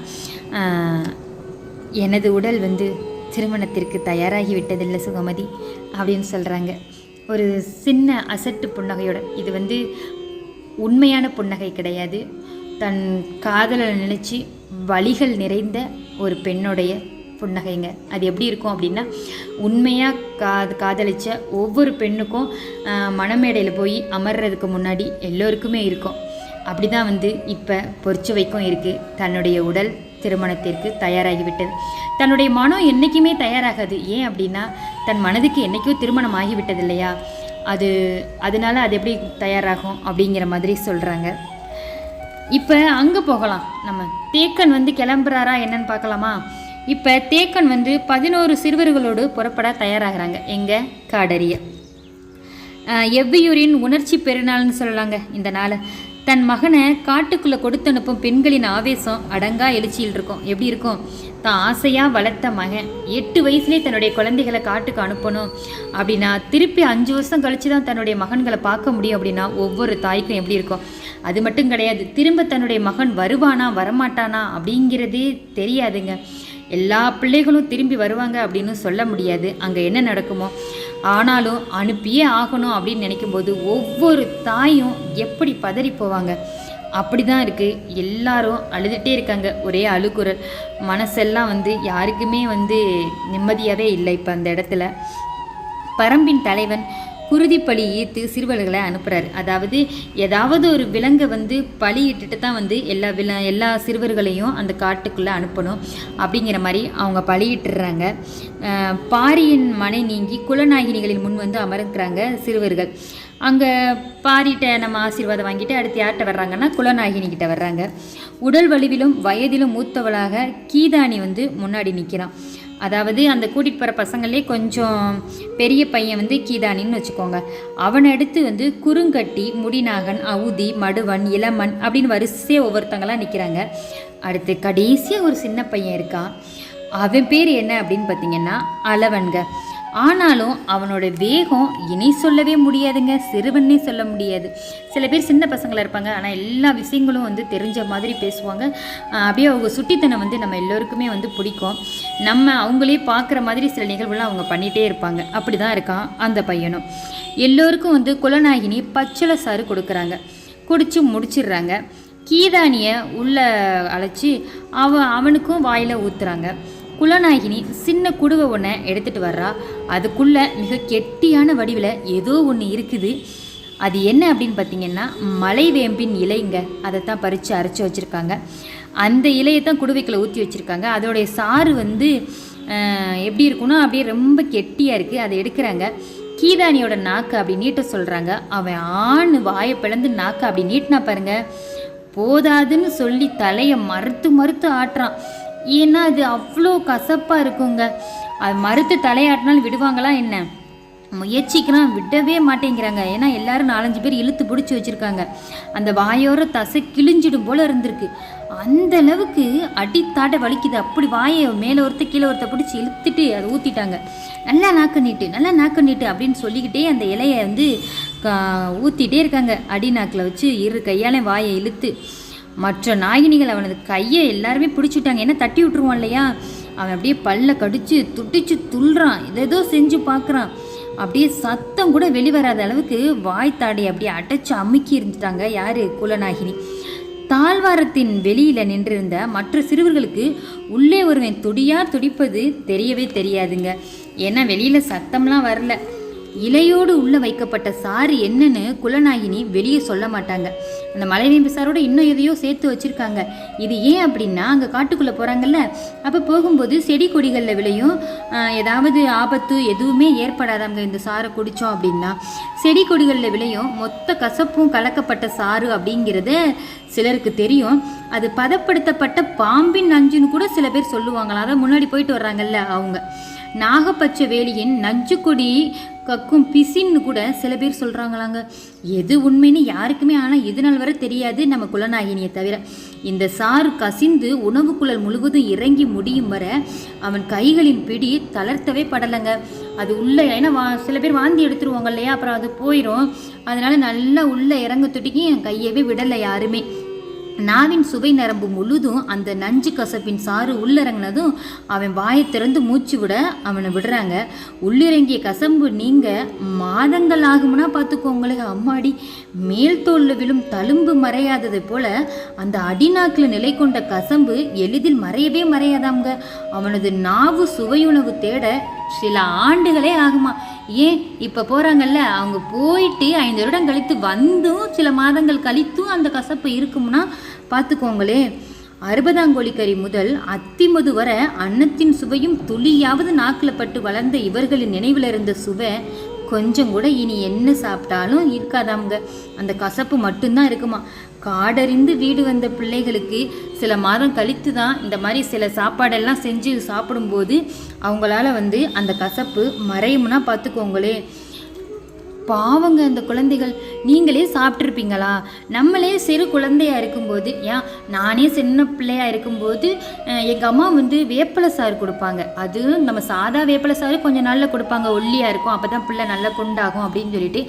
எனது உடல் திருமணத்திற்கு தயாராகி விட்டதில்லை சுகமதி அப்படின்னு சொல்கிறாங்க. ஒரு சின்ன அசட்டு புன்னகையோட. இது உண்மையான புன்னகை கிடையாது, தன் காதலை நினச்சி வலிகள் நிறைந்த ஒரு பெண்ணுடைய புன்னகைங்க. அது எப்படி இருக்கும் அப்படின்னா, உண்மையாக காதலித்த ஒவ்வொரு பெண்ணுக்கும் மணமேடையில் போய் அமர்றதுக்கு முன்னாடி எல்லோருக்குமே இருக்கும். அப்படி தான் இப்போ பொற்சுவைக்கும் இருக்குது. தன்னுடைய உடல் திருமணத்திற்கு தயாராகிவிட்டது. தன்னுடைய மனம் என்றைக்குமே தயாராகாது. ஏன் அப்படின்னா, தன் மனதுக்கு என்றைக்கோ திருமணம் ஆகிவிட்டது இல்லையா, அதனால் அது எப்படி தயாராகும் அப்படிங்கிற மாதிரி சொல்கிறாங்க. இப்போ அங்கே போகலாம். நம்ம தேக்கன் கிளம்புறாரா என்னன்னு பார்க்கலாமா? இப்போ தேக்கன் 11 சிறுவர்களோடு புறப்பட தயாராகிறாங்க. எங்கே? காடறிய. எவ்வியூரின் உணர்ச்சி பெருநாள்னு சொல்லலாங்க இந்த நாளை. தன் மகனை காட்டுக்குள்ளே கொடுத்து அனுப்பும் பெண்களின் ஆவேசம் அடங்கா எழுச்சியில் இருக்கும். எப்படி இருக்கும்? தான் ஆசையாக வளர்த்த மகன் 8 வயசுலேயே தன்னுடைய குழந்தைகளை காட்டுக்கு அனுப்பணும் அப்படின்னா, திருப்பி 5 வருஷம் கழித்து தான் தன்னுடைய மகன்களை பார்க்க முடியும் அப்படின்னா ஒவ்வொரு தாய்க்கும் எப்படி இருக்கும்? அது மட்டும் கிடையாது, திரும்ப தன்னுடைய மகன் வருவானா வரமாட்டானா அப்படிங்கிறதே தெரியாதுங்க. எல்லா பிள்ளைகளும் திரும்பி வருவாங்க அப்படின்னு சொல்ல முடியாது, அங்கே என்ன நடக்குமோ. ஆனாலும் அனுப்பியே ஆகணும் அப்படின்னு நினைக்கும்போது ஒவ்வொரு தாயும் எப்படி பதறி போவாங்க. அப்படி தான் இருக்குது. எல்லாரும் அழுதுகிட்டே இருக்காங்க. ஒரே அழுகுரல். மனசெல்லாம் யாருக்குமே நிம்மதியாகவே இல்லை. இப்போ அந்த இடத்துல பரம்பின் தலைவன் குருதி ஈர்த்து சிறுவர்களை அனுப்புகிறாரு. அதாவது ஏதாவது ஒரு விலங்கை பலியிட்டுட்டு தான் எல்லா சிறுவர்களையும் அந்த காட்டுக்குள்ளே அனுப்பணும் அப்படிங்கிற மாதிரி அவங்க பலியிட்டுறாங்க. பாரியின் மனை நீங்கி குலநாயகினிகளின் முன் அமர்க்கிறாங்க சிறுவர்கள். அங்கே பாரிட்ட நம்ம ஆசீர்வாதம் வாங்கிட்டு அடுத்து யார்கிட்ட வர்றாங்கன்னா குலநாயகினிக்கிட்ட வர்றாங்க. உடல் வலிவிலும் வயதிலும் மூத்தவளாக கீதானி முன்னாடி நிற்கிறான். அதாவது அந்த கூட்டிகிட்டு போகிற பசங்களே கொஞ்சம் பெரிய பையன் கீதானின்னு வச்சுக்கோங்க. அவனை அடுத்து குறுங்கட்டி, முடிநாகன், அவுதி, மடுவன், இளமன் அப்படின்னு வரிசையாக ஒவ்வொருத்தங்களாம் நிற்கிறாங்க. அடுத்து கடைசியாக ஒரு சின்ன பையன் இருக்கான். அவன் பேர் என்ன அப்படின்னு பார்த்தீங்கன்னா அளவன்க. ஆனாலும் அவனோட வேகம் இனி சொல்லவே முடியாதுங்க, சிறுவன்னே சொல்ல முடியாது. சில பேர் சின்ன பசங்களாக இருப்பாங்க, ஆனால் எல்லா விஷயங்களும் தெரிஞ்ச மாதிரி பேசுவாங்க. அப்படியே அவங்க சுட்டித்தனம் நம்ம எல்லோருக்குமே பிடிக்கும். நம்ம அவங்களே பார்க்குற மாதிரி சில நிகழ்வுலாம் அவங்க பண்ணிகிட்டே இருப்பாங்க. அப்படி தான் இருக்கான் அந்த பையனும். எல்லோருக்கும் குலநாயகினி பச்சளை சாறு கொடுக்குறாங்க. குடித்து முடிச்சிடுறாங்க. கீதானியை உள்ளே அழைச்சி அவனுக்கும் வாயில் ஊற்றுறாங்க. குலநாயகினி சின்ன குடுவை ஒன்றை எடுத்துகிட்டு வர்றா. அதுக்குள்ளே மிக கெட்டியான வடிவில் ஏதோ ஒன்று இருக்குது. அது என்ன அப்படின்னு பார்த்தீங்கன்னா மலைவேம்பின் இலைங்க. அதை தான் பறித்து அரைச்சி வச்சுருக்காங்க. அந்த இலையை தான் குடுவைக்குள்ளே ஊற்றி வச்சுருக்காங்க. அதோடைய சாறு எப்படி இருக்குன்னா அப்படியே ரொம்ப கெட்டியாக இருக்குது. அதை எடுக்கிறாங்க. கீதானியோட நாக்கு அப்படி நீட்ட சொல்கிறாங்க. அவன் ஆண் வாயை பிளந்து நாக்கு அப்படி நீட்டினா பாருங்க, போதாதுன்னு சொல்லி தலையை மறுத்து ஆட்டுறான். ஏன்னா அது அவ்வளோ கசப்பாக இருக்குங்க. அது மறுத்து தலையாட்டினாலும் விடுவாங்களா என்ன? முயற்சிக்கிறான், விடவே மாட்டேங்கிறாங்க. ஏன்னா எல்லாரும் 4-5 பேர் இழுத்து பிடிச்சி வச்சுருக்காங்க. அந்த வாயோர தசை கிழிஞ்சிடும் போல் இருந்திருக்கு. அந்த அளவுக்கு அடித்தாட்ட வலிக்குது. அப்படி வாயை மேலே ஒருத்தர் கீழே ஒருத்தர் பிடிச்சி இழுத்துட்டு அதை ஊற்றிட்டாங்க. நல்லா நாக்கு நீட்டு அப்படின்னு சொல்லிக்கிட்டே அந்த இலையை ஊற்றிட்டே இருக்காங்க. அடி நாக்கில் வச்சு 2 கையால் வாயை இழுத்து. மற்ற நாயினிகள் அவனது கையை எல்லாருமே பிடிச்சிட்டாங்க. ஏன்னா தட்டி விட்டுருவான் இல்லையா. அவன் அப்படியே பல்ல கடிச்சு துட்டிச்சு துள்ளுறான். ஏதோ செஞ்சு பார்க்குறான். அப்படியே சத்தம் கூட வெளிவராத அளவுக்கு வாய்த்தாடி அப்படியே அடைச்சி அமுக்கி இருந்துட்டாங்க. யார்? குலநாயகினி. தாழ்வாரத்தின் வெளியில் நின்றிருந்த மற்ற சிறுவர்களுக்கு உள்ளே ஒருவன் துடிப்பது தெரியவே தெரியாதுங்க. ஏன்னா வெளியில் சத்தம்லாம் வரல. இலையோடு உள்ளே வைக்கப்பட்ட சாறு என்னன்னு குலநாயகினி வெளியே சொல்ல மாட்டாங்க. அந்த மலைவேம்பு சாரோட இன்னும் எதையோ சேர்த்து வச்சுருக்காங்க. இது ஏன் அப்படின்னா, அங்கே காட்டுக்குள்ளே போகிறாங்கல்ல, அப்போ போகும்போது செடி கொடிகளில் விளையும் ஏதாவது ஆபத்து எதுவுமே ஏற்படாதாங்க. இந்த சாரை குடித்தோம் அப்படின்னா செடி கொடிகளில் விளையும் மொத்த கசப்பும் கலக்கப்பட்ட சாறு அப்படிங்கிறது சிலருக்கு தெரியும். அது பதப்படுத்தப்பட்ட பாம்பின் நஞ்சுன்னு கூட சில பேர் சொல்லுவாங்களாம். அதை முன்னாடி போயிட்டு வர்றாங்கல்ல அவங்க. நாகப்பச்சை வேலியின் நஞ்சு கொடி கக்கும் பிசின்னு கூட சில பேர் சொல்கிறாங்களாங்க. எது உண்மைன்னு யாருக்குமே ஆனால் இது நாள் வரை தெரியாது நம்ம குலநாயகினியை தவிர. இந்த சாறு கசிந்து உணவு குழல் முழுவதும் இறங்கி முடியும் வர அவன் கைகளின் பிடி தளர்த்தவே படலைங்க. அது உள்ளே, ஏன்னா சில பேர் வாந்தி எடுத்துருவாங்க இல்லையா, அப்புறம் அது போயிடும். அதனால நல்லா உள்ளே இறங்க துட்டிக்கி என் கையவே விடலை யாருமே. நாவின் சுவை நரம்பு முழுதும் அந்த நஞ்சு கசப்பின் சாறு உள்ளிறங்கினதும் அவன் வாயை திறந்து மூச்சு விட அவனை விடுறாங்க. உள்ளிறங்கிய கசம்பு நீங்க மாதங்கள் ஆகும்னா பார்த்துக்கோங்களே. அம்மாடி, மேல் தோல்ல விழும் தழும்பு மறையாததை போல அந்த அடிநாக்கில் நிலை கொண்ட கசம்பு எளிதில் மறையவே மறையாதாங்க. அவனது நாவு சுவையுணவு தேட சில ஆண்டுகளே ஆகுமா. ஏன் இப்போ போகிறாங்கல்ல, அவங்க போயிட்டு 5 வருடம் கழித்து வந்தும் சில மாதங்கள் கழித்தும் அந்த கசப்பு இருக்கும்னா பார்த்துக்கோங்களே. 60ஆம் கோழிக்கறி முதல் அத்திமது வர அன்னத்தின் சுவையும் துளியாவது நாக்கில் பட்டு வளர்ந்த இவர்களின் நினைவில் இருந்த சுவை கொஞ்சம் கூட இனி என்ன சாப்பிட்டாலும் இருக்காதாங்க. அந்த கசப்பு மட்டும்தான் இருக்குமா. காடறிந்து வீடு வந்த பிள்ளைகளுக்கு சில மாதம் கழித்து தான் இந்த மாதிரி சில சாப்பாடெல்லாம் செஞ்சு சாப்பிடும்போது அவங்களால அந்த கசப்பு மறையும்னா பார்த்துக்கோங்களே. பாவங்க அந்த குழந்தைகள். நீங்களே சாப்பிட்ருப்பீங்களா? நம்மளே சிறு குழந்தையாக இருக்கும்போது, ஏன் நானே சின்ன பிள்ளையாக இருக்கும்போது எங்கள் அம்மா வேப்பலை சாறு கொடுப்பாங்க. அது நம்ம சாதா வேப்பலை சாறு கொஞ்சம் நாளில் கொடுப்பாங்க, ஒல்லியாக இருக்கும், அப்போ தான் பிள்ளை நல்லா குண்டாகும் அப்படின்னு சொல்லிட்டு.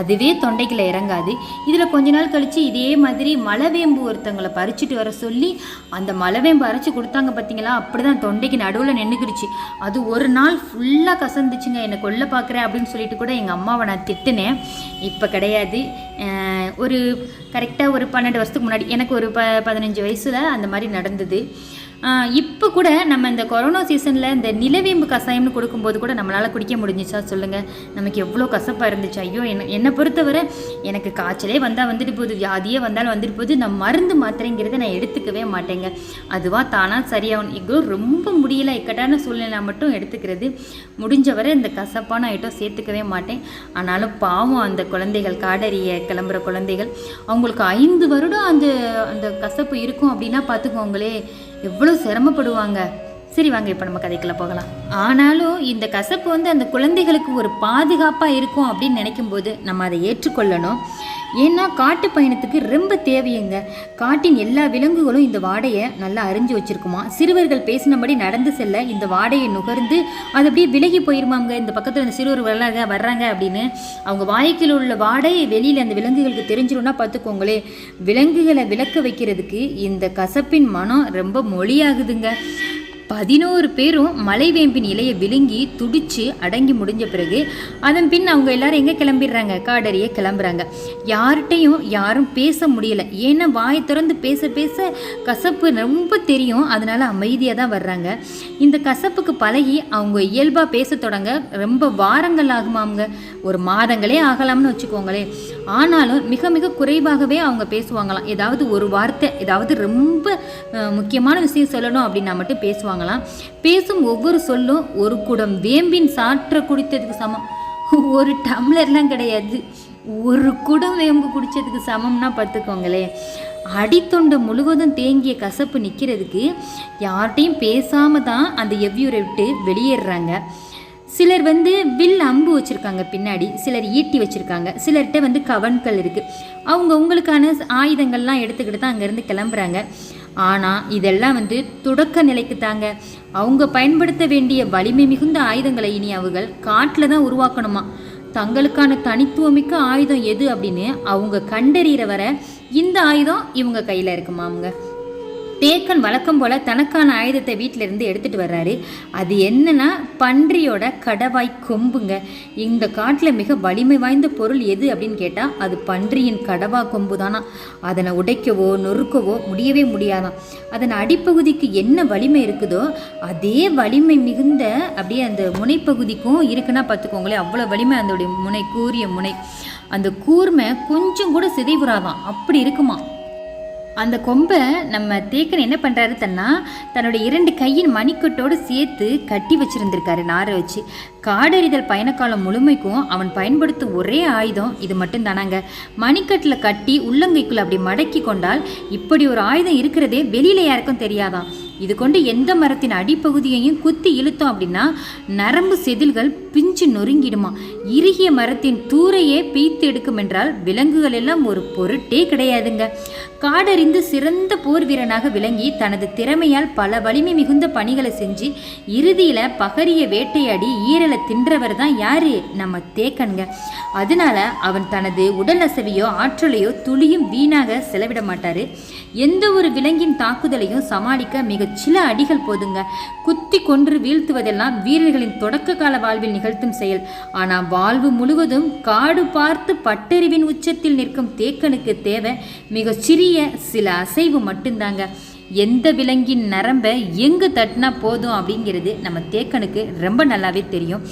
அதுவே தொண்டைக்குள்ள இறங்காது. இதில் கொஞ்ச நாள் கழித்து இதே மாதிரி மலைவேம்பு ஒருத்தங்களை பறிச்சுட்டு வர சொல்லி அந்த மலைவேம்பு அரைச்சி கொடுத்தாங்க பார்த்தீங்களா. அப்படி தான் தொண்டைக்கு நடுவில் நின்றுக்கிடுச்சு. அது ஒரு நாள் ஃபுல்லாக கசந்துச்சுங்க. என்னை கொல்ல பார்க்குறேன் அப்படின்னு சொல்லிட்டு கூட எங்கள் அம்மாவை நான் திட்டினேன். இப்போ கிடையாது. ஒரு கரெக்டாக ஒரு 12 வருஷத்துக்கு முன்னாடி, எனக்கு ஒரு 15 வயசில் அந்த மாதிரி நடந்தது. இப்போ கூட நம்ம இந்த கொரோனா சீசனில் இந்த நிலவேம்பு கஷாயம்னு கொடுக்கும்போது கூட நம்மளால் குடிக்க முடிஞ்சிச்சா சொல்லுங்கள்? நமக்கு எவ்வளோ கசப்பாக இருந்துச்சு. ஐயோ, என்னை பொறுத்தவரை எனக்கு காய்ச்சலே வந்தால் வந்துட்டு போகுது, வியாதியே வந்தாலும் வந்துட்டு போகுது, நான் மருந்து மாத்திரைங்கிறத நான் எடுத்துக்கவே மாட்டேங்க. அதுவாக தானாக சரியாகணும். எங்கோ ரொம்ப முடியலை, இக்கட்டான சூழ்நிலை மட்டும் எடுத்துக்கிறது. முடிஞ்சவரை இந்த கசப்பான ஐட்டம் சேர்த்துக்கவே மாட்டேன். ஆனாலும் பாவம் அந்த குழந்தைகள், காடறிய கிளம்புற குழந்தைகள், அவங்களுக்கு 5 வருடம் அந்த அந்த கசப்பு இருக்கும் அப்படின்னா பார்த்துக்கோங்களே எவ்வளோ சிரமப்படுவாங்க. சரி வாங்க, இப்போ நம்ம கதைக்குள்ள போகலாம். ஆனாலும் இந்த கசப்பு அந்த குழந்தைகளுக்கு ஒரு பாதுகாப்பாக இருக்கும் அப்படின்னு நினைக்கும் போது நம்ம அதை ஏற்றுக்கொள்ளணும். ஏன்னா காட்டு பயணத்துக்கு ரொம்ப தேவையுங்க. காட்டின் எல்லா விலங்குகளும் இந்த வாடையை நல்லா அறிஞ்சு வச்சிருக்குமா. சிறுவர்கள் பேசினபடி நடந்து செல்ல இந்த வாடையை நுகர்ந்து அது அப்படியே விலகி போயிருமாங்க. இந்த பக்கத்தில் அந்த சிறுவர் வர்றாங்க அப்படின்னு அவங்க வாய்க்கில் உள்ள வாடை வெளியில் அந்த விலங்குகளுக்கு தெரிஞ்சிடும்னா பார்த்துக்கோங்களே. விலங்குகளை விலக்க வைக்கிறதுக்கு இந்த கசப்பின் மனம் ரொம்ப மொழியாகுதுங்க. 11 பேரும் மலைவேம்பின் இலையை விழுங்கி துடிச்சு அடங்கி முடிஞ்ச பிறகு அதன் பின் அவங்க எல்லாரும் எங்கே கிளம்பிடுறாங்க? காடறிய கிளம்புறாங்க. யார்கிட்டையும் யாரும் பேச முடியல. ஏன்னா வாய் திறந்து பேச பேச கசப்பு ரொம்ப தெரியும். அதனால அமைதியாக தான் வர்றாங்க. இந்த கசப்புக்கு பழகி அவங்க இயல்பாக பேச தொடங்க ரொம்ப வாரங்கள் ஆகுமாங்க. ஒரு மாதங்களே ஆகலாம்னு வச்சுக்கோங்களே. ஆனாலும் மிக மிக குறைவாகவே அவங்க பேசுவாங்களாம். ஏதாவது ஒரு வார்த்தை, ஏதாவது ரொம்ப முக்கியமான விஷயம் சொல்லணும் அப்படின்னா மட்டும் பேசுவாங்க. பேசும் ஒவ்வொரு சொல்லும் ஒரு குடம் வேம்பின் சாற்ற குடித்ததுக்கு சமம். ஒரு டம்ளர்லாம் கிடையாது, ஒரு குடம் வேம்பு குடித்ததுக்கு சமம்னா பார்த்துக்கோங்களே. அடித்தொண்டு முழுவதும் தேங்கிய கசப்பு நிற்கிறதுக்கு யார்கிட்டையும் பேசாம தான் அந்த எவ்வியூரை விட்டு வெளியேறாங்க. சிலர் வில் அம்பு வச்சுருக்காங்க பின்னாடி, சிலர் ஈட்டி வச்சுருக்காங்க, சிலர்கிட்ட கவன்கள் இருக்குது. அவங்களுக்கான ஆயுதங்கள்லாம் எடுத்துக்கிட்டு தான் அங்கேருந்து கிளம்புறாங்க. ஆனால் இதெல்லாம் தொடக்க நிலைக்கு தாங்க. அவங்க பயன்படுத்த வேண்டிய வலிமை மிகுந்த ஆயுதங்களை இனி அவர்கள் காட்டில் தான் உருவாக்கணுமா. தங்களுக்கான தனித்துவமிக்க ஆயுதம் எது அப்படின்னு அவங்க கண்டறிகிற வர இந்த ஆயுதம் இவங்க கையில் இருக்குமாங்க. தேக்கன் வழக்கம் போல் தனக்கான ஆயுதத்தை வீட்டிலேருந்து எடுத்துகிட்டு வர்றாரு. அது என்னன்னா பன்றியோட கடவாய் கொம்புங்க. இந்த காட்டில் மிக வலிமை வாய்ந்த பொருள் எது அப்படின்னு கேட்டால் அது பன்றியின் கடவா கொம்பு தானா. அதனை உடைக்கவோ நொறுக்கவோ முடியவே முடியாதான். அதன் அடிப்பகுதிக்கு என்ன வலிமை இருக்குதோ அதே வலிமை மிகுந்த அப்படியே அந்த முனைப்பகுதிக்கும் இருக்குன்னா பார்த்துக்கோங்களேன். அவ்வளோ வலிமை அதோடைய முனை, கூரிய முனை. அந்த கூர்மை கொஞ்சம் கூட சிதைவுறாதான், அப்படி இருக்குமா. அந்த கொம்பை நம்ம தேக்கன் என்ன பண்ணுறாரு தன்னுடைய 2 கையின் மணிக்கட்டோடு சேர்த்து கட்டி வச்சுருந்துருக்காரு நாரை வச்சு. காடறிதல் பயணக்காலம் முழுமைக்கும் அவன் பயன்படுத்தும் ஒரே ஆயுதம் இது மட்டும் தானாங்க. மணிக்கட்டில் கட்டி உள்ளங்கைக்குள்ளே அப்படி மடக்கி கொண்டால் இப்படி ஒரு ஆயுதம் இருக்கிறதே வெளியில் யாருக்கும் தெரியாதான். இது கொண்டு எந்த மரத்தின் அடிப்பகுதியையும் குத்தி இழுத்தோம் அப்படின்னா நரம்பு செதில்கள் பிஞ்சு நொறுங்கிடுமா. இறுகிய மரத்தின் தூரையே பீத்து எடுக்கும் என்றால் விலங்குகள் எல்லாம் ஒரு பொருட்டே கிடையாதுங்க. காடறிந்து சிறந்த போர் வீரனாக விளங்கி தனது திறமையால் பல வலிமை மிகுந்த பணிகளை செஞ்சு இறுதியில பகரிய வேட்டையாடி ஈரலை தின்றவர் தான் யாரு? நம்ம தேக்கன்க. அதனால அவன் தனது உடல் அசைவையோ ஆற்றலையோ துளியும் வீணாக செலவிட மாட்டாரு. எந்த ஒரு விலங்கின் தாக்குதலையும் சமாளிக்க மிக சில அடிகள் போதுங்க. குத்தி கொன்று வீழ்த்துவதெல்லாம் வீரர்களின் தொடக்க கால வாழ்வில் நிகழ்த்தும் செயல். ஆனால் வாழ்வு முழுவதும் காடு பார்த்து பட்டறிவின் உச்சத்தில் நிற்கும் தேக்கனுக்கு தேவை மிக சிறிய சில அசைவு மட்டும்தாங்க. எந்த விலங்கின் நரம்பை எங்கு தட்டினா போதும் அப்படிங்கிறது நம்ம தேக்கனுக்கு ரொம்ப நல்லாவே தெரியும்.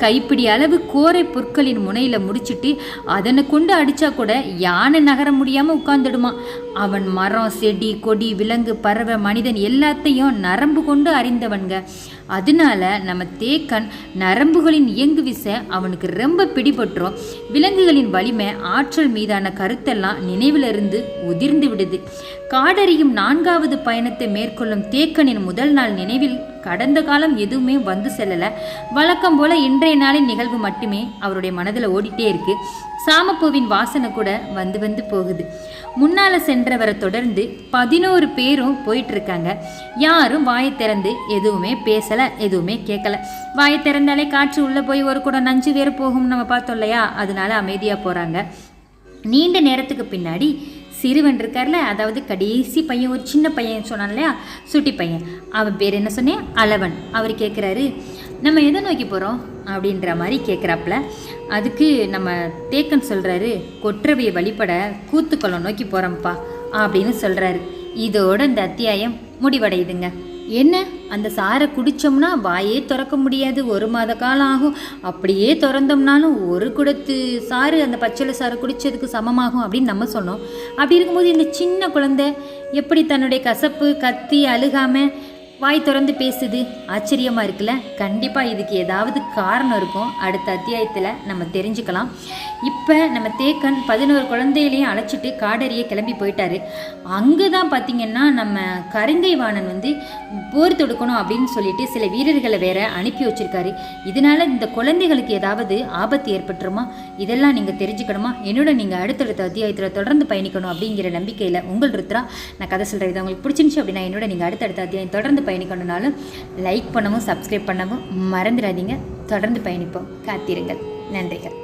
கைப்பிடி அளவு கோரை பொருட்களின் முனையில் முடிச்சுட்டு அதனை கொண்டு அடித்தா கூட யானை நகர முடியாமல் உட்கார்ந்துடுமா. அவன் மரம், செடி, கொடி, விலங்கு, பறவை, மனிதன் எல்லாத்தையும் நரம்பு கொண்டு அறிந்தவன்க. அதனால நம்ம தேக்கன் நரம்புகளின் இயங்கு விசை அவனுக்கு ரொம்ப பிடிபட்டுரும். விலங்குகளின் வலிமை, ஆற்றல் மீதான கருத்தெல்லாம் நினைவிலிருந்து உதிர்ந்து விடுது. காடறியும் 4வது பயணத்தை மேற்கொள்ளும் தேக்கனின் முதல் நாள் நினைவில் கடந்த காலம் எதுவுமே வந்து செல்லலை. வழக்கம் போல இன்றைய நாளின் நிகழ்வு மட்டுமே அவருடைய மனதில் ஓடிட்டே இருக்கு. சாமப்பூவின் வாசனை கூட வந்து வந்து போகுது. முன்னால சென்றவரை தொடர்ந்து 11 பேரும் போயிட்டு இருக்காங்க. யாரும் வாயை திறந்து எதுவுமே பேசலை, எதுவுமே கேட்கல. வாயை திறந்தாலே காற்று உள்ளே போய் ஒரு கூட நஞ்சு வேறு போகும் நம்ம பார்த்தோம் இல்லையா? அதனால அமைதியாக போகிறாங்க. நீண்ட நேரத்துக்கு பின்னாடி சிறுவன் இருக்கார்ல, அதாவது கடைசி பையன், ஒரு சின்ன பையன் சொன்னான் இல்லையா, சுட்டி பையன், அவன் பேர் என்ன சொன்னேன்? அளவன். அவர் கேட்குறாரு, நம்ம எதை நோக்கி போகிறோம் அப்படின்ற மாதிரி கேட்குறாப்புல. அதுக்கு நம்ம தேக்கன் சொல்கிறாரு, கொற்றவையை வழிபட கூத்துக்குளம் நோக்கி போகிறோம்ப்பா அப்படின்னு சொல்கிறாரு. இதோட இந்த அத்தியாயம் முடிவடையுதுங்க. என்ன, அந்த சாரை குடித்தோம்னா வாயே திறக்க முடியாது, 1 மாத காலம் ஆகும். அப்படியே திறந்தோம்னாலும் ஒரு குடத்து சாறு அந்த பச்சளை சாறு குடித்ததுக்கு சமமாகும் அப்படின்னு நம்ம சொன்னோம். அப்படி இருக்கும்போது இந்த சின்ன குழந்தை எப்படி தன்னுடைய கசப்பு கத்தி அழுகாமல் வாய் திறந்து பேசுது? ஆச்சரியமாக இருக்குல்ல? கண்டிப்பாக இதுக்கு ஏதாவது காரணம் இருக்கும். அடுத்த அத்தியாயத்தில் நம்ம தெரிஞ்சுக்கலாம். இப்போ நம்ம தேக்கன் 11 குழந்தைகளையும் அழைச்சிட்டு காடறிய கிளம்பி போயிட்டாரு. அங்கே தான் பார்த்திங்கன்னா நம்ம கருங்கை வாணன் வந்து போர் தொடுக்கணும் அப்படின்னு சொல்லிட்டு சில வீரர்களை வேற அனுப்பி வச்சிருக்காரு. இதனால இந்த குழந்தைகளுக்கு ஏதாவது ஆபத்து ஏற்பட்டுருமா? இதெல்லாம் நீங்கள் தெரிஞ்சுக்கணுமா? என்னோட நீங்கள் அடுத்தடுத்த அத்தியாயத்தில் தொடர்ந்து பயணிக்கணும் அப்படிங்கிற நம்பிக்கையில் உங்கள் ருத்ரா நான் கதை சொல்கிறேன். இது உங்களுக்கு பிடிச்சிருந்துச்சு அப்படின்னா என்னோட நீங்கள் அடுத்தடுத்த அத்தியாயம் தொடர்ந்து பயணிக்கணும்னாலும் லைக் பண்ணவும் சப்ஸ்கிரைப் பண்ணவும் மறந்துடாதீங்க. தொடர்ந்து பயணிப்போம். காத்திருங்கள். நன்றிகள்.